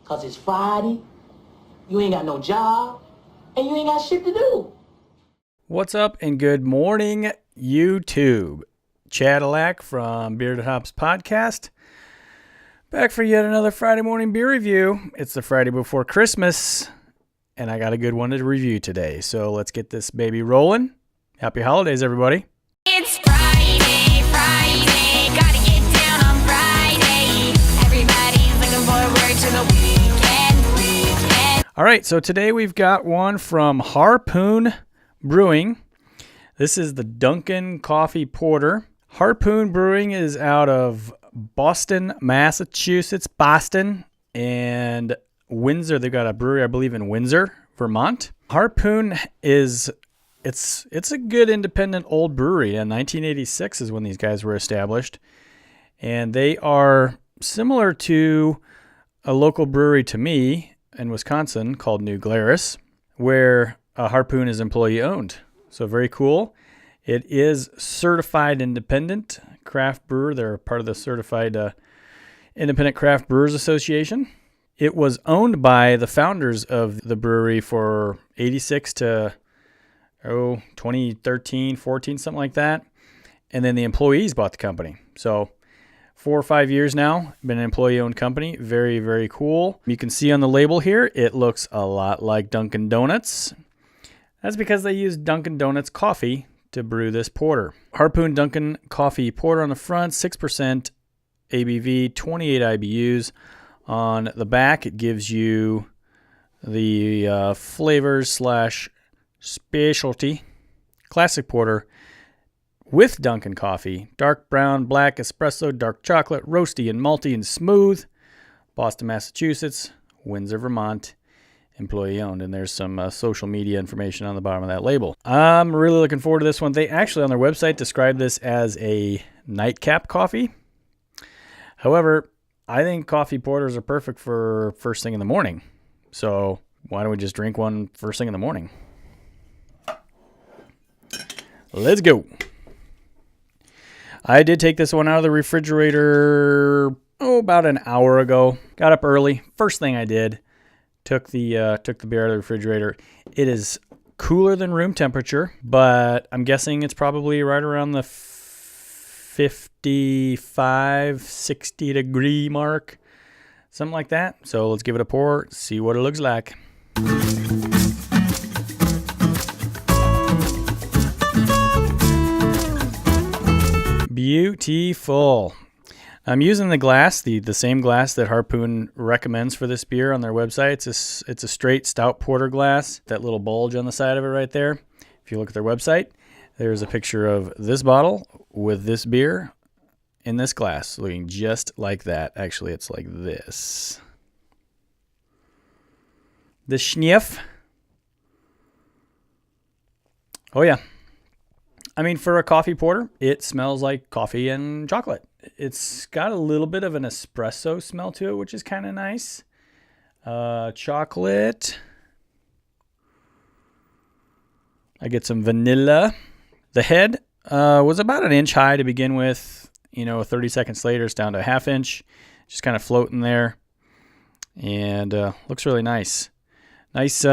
Because it's Friday, you ain't got no job, and you ain't got shit to do. What's up and good morning, YouTube. Cadillac from Beerded Hops Podcast. Back for yet another Friday morning beer review. It's the Friday before Christmas, and I got a good one to review today. So let's get this baby rolling. Happy holidays, everybody. It's Friday, gotta get down on Friday. Everybody's looking forward to the weekend. All right, so today we've got one from Harpoon Brewing. This is the Dunkin Coffee Porter. Harpoon Brewing is out of Boston, Massachusetts, and Windsor. They've got a brewery, I believe, in Windsor, Vermont. Harpoon is it's a good independent old brewery. In 1986 is when these guys were established, and they are similar to a local brewery to me in Wisconsin called New Glarus, where Harpoon is employee owned. So very cool. It is certified independent craft brewer. They're part of the Certified Independent Craft Brewers Association. It was owned by the founders of the brewery for 86 to 2013, 14, something like that. And then the employees bought the company. So 4 or 5 years now, been an employee-owned company. Very, very cool. You can see on the label here, it looks a lot like Dunkin' Donuts. That's because they use Dunkin' Donuts coffee to brew this porter. Harpoon Dunkin Coffee Porter on the front, 6% ABV, 28 IBUs. On the back, it gives you the flavors / specialty. Classic porter with Dunkin coffee. Dark brown, black, espresso, dark chocolate, roasty and malty and smooth. Boston, Massachusetts, Windsor, Vermont. Employee owned, and there's some social media information on the bottom of that label. I'm really looking forward to this one. They actually on their website describe this as a nightcap coffee. However, I think coffee porters are perfect for first thing in the morning. So why don't we just drink one first thing in the morning? Let's go. I did take this one out of the refrigerator about an hour ago. Got up early. First thing I did. Took the beer out of the refrigerator. It is cooler than room temperature, but I'm guessing it's probably right around the 55, 60 degree mark, something like that. So let's give it a pour, see what it looks like. Beautiful. I'm using the glass, the same glass that Harpoon recommends for this beer on their website. It's a straight stout porter glass, that little bulge on the side of it right there. If you look at their website, there's a picture of this bottle with this beer in this glass, looking just like that. Actually, it's like this. The sniff. Oh, yeah. I mean, for a coffee porter, it smells like coffee and chocolate. It's got a little bit of an espresso smell to it, which is kind of nice. Chocolate. I get some vanilla. The head was about an inch high to begin with. 30 seconds later, it's down to a half inch. Just kind of floating there. And looks really nice. Nice,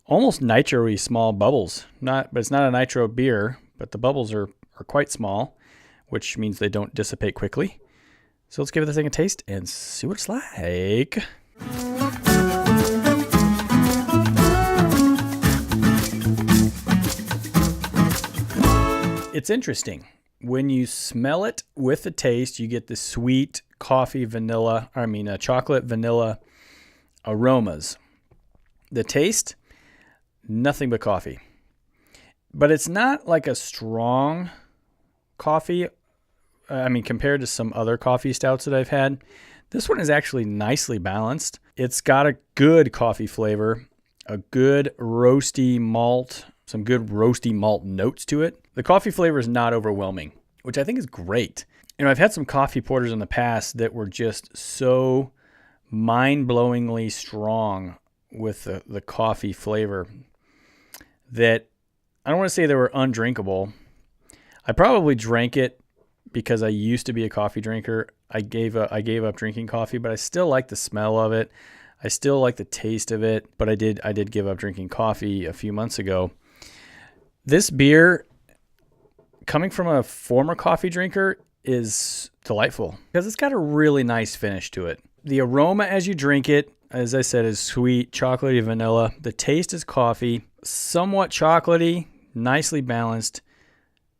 almost nitro-y small bubbles. But it's not a nitro beer, but the bubbles are quite small, which means they don't dissipate quickly. So let's give this thing a taste and see what it's like. It's interesting. When you smell it with the taste, you get the sweet chocolate vanilla aromas. The taste, nothing but coffee. But it's not like a strong coffee. Compared to some other coffee stouts that I've had, this one is actually nicely balanced. It's got a good coffee flavor, a good roasty malt, some good roasty malt notes to it. The coffee flavor is not overwhelming, which I think is great. I've had some coffee porters in the past that were just so mind-blowingly strong with the coffee flavor that I don't want to say they were undrinkable. I probably drank it because I used to be a coffee drinker. I gave up drinking coffee, but I still like the smell of it. I still like the taste of it, but I did give up drinking coffee a few months ago. This beer, coming from a former coffee drinker, is delightful because it's got a really nice finish to it. The aroma as you drink it, as I said, is sweet, chocolatey, vanilla. The taste is coffee, somewhat chocolatey, nicely balanced,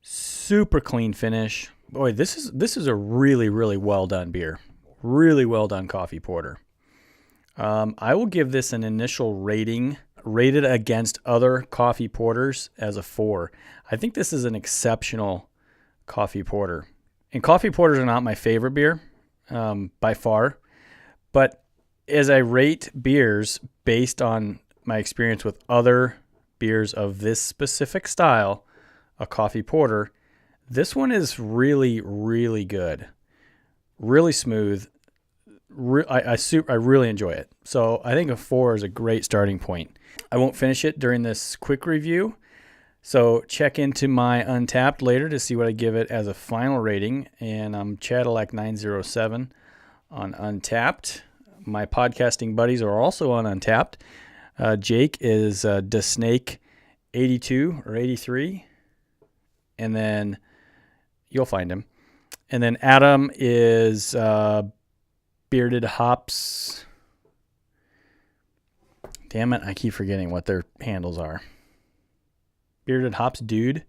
super clean finish. Boy, this is a really, really well done beer. Really well done coffee porter. I will give this an initial rating, rated against other coffee porters, as a 4. I think this is an exceptional coffee porter. And coffee porters are not my favorite beer, by far. But as I rate beers based on my experience with other beers of this specific style, a coffee porter, this one is really, really good. Really smooth. I really enjoy it. So I think a 4 is a great starting point. I won't finish it during this quick review. So check into my Untapped later to see what I give it as a final rating. And I'm Chadilak907 on Untapped. My podcasting buddies are also on Untapped. Jake is DeSnake82 or 83. And then you'll find him. And then Adam is Beerded Hops. Damn it, I keep forgetting what their handles are. Beerded Hops Dude.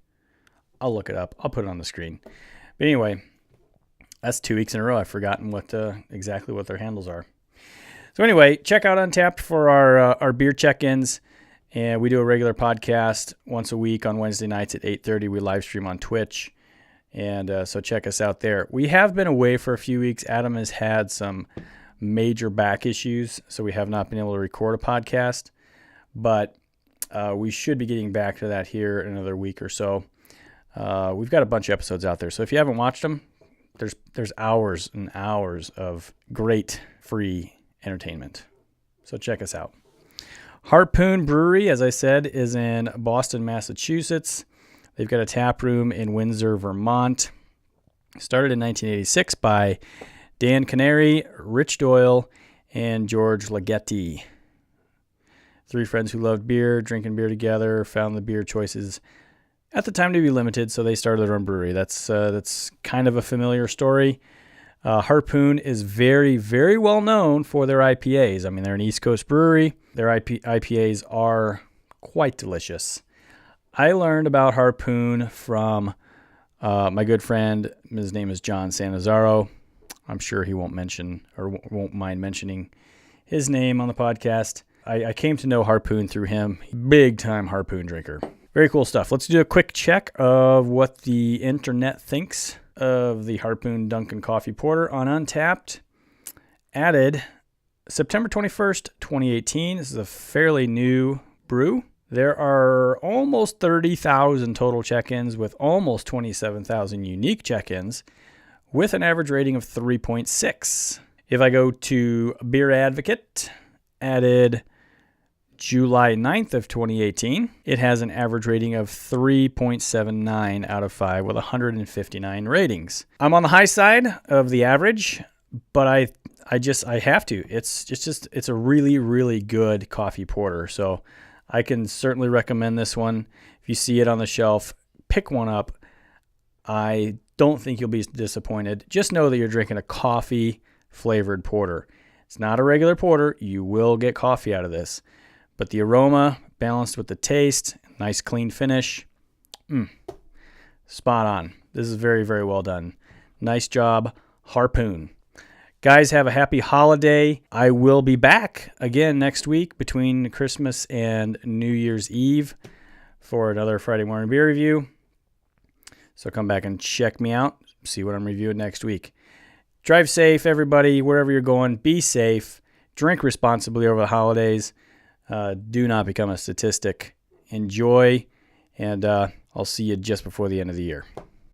I'll look it up. I'll put it on the screen. But anyway, that's 2 weeks in a row. I've forgotten exactly what their handles are. So anyway, check out Untapped for our beer check-ins. And we do a regular podcast once a week on Wednesday nights at 8:30. We live stream on Twitch. And so check us out there. We have been away for a few weeks. Adam has had some major back issues, so we have not been able to record a podcast. But we should be getting back to that here in another week or so. We've got a bunch of episodes out there. So if you haven't watched them, there's hours and hours of great free entertainment. So check us out. Harpoon Brewery, as I said, is in Boston, Massachusetts. They've got a tap room in Windsor, Vermont. Started in 1986 by Dan Canary, Rich Doyle, and George Leggetti. 3 friends who loved beer, drinking beer together, found the beer choices at the time to be limited, so they started their own brewery. That's kind of a familiar story. Harpoon is very, very well known for their IPAs. I mean, they're an East Coast brewery. Their IPAs are quite delicious. I learned about Harpoon from my good friend. His name is John Sanazaro. I'm sure he won't mind mentioning his name on the podcast. I came to know Harpoon through him. Big time Harpoon drinker. Very cool stuff. Let's do a quick check of what the internet thinks of the Harpoon Dunkin Coffee Porter on Untapped. Added September 21st, 2018. This is a fairly new brew. There are almost 30,000 total check-ins with almost 27,000 unique check-ins with an average rating of 3.6. If I go to Beer Advocate, added July 9th of 2018, it has an average rating of 3.79 out of 5 with 159 ratings. I'm on the high side of the average, but I have to. It's a really, really good coffee porter. So I can certainly recommend this one. If you see it on the shelf, pick one up. I don't think you'll be disappointed. Just know that you're drinking a coffee-flavored porter. It's not a regular porter. You will get coffee out of this. But the aroma, balanced with the taste, nice clean finish, spot on. This is very, very well done. Nice job, Harpoon. Guys, have a happy holiday. I will be back again next week between Christmas and New Year's Eve for another Friday morning beer review. So come back and check me out, see what I'm reviewing next week. Drive safe, everybody, wherever you're going. Be safe. Drink responsibly over the holidays. Do not become a statistic. Enjoy, and I'll see you just before the end of the year.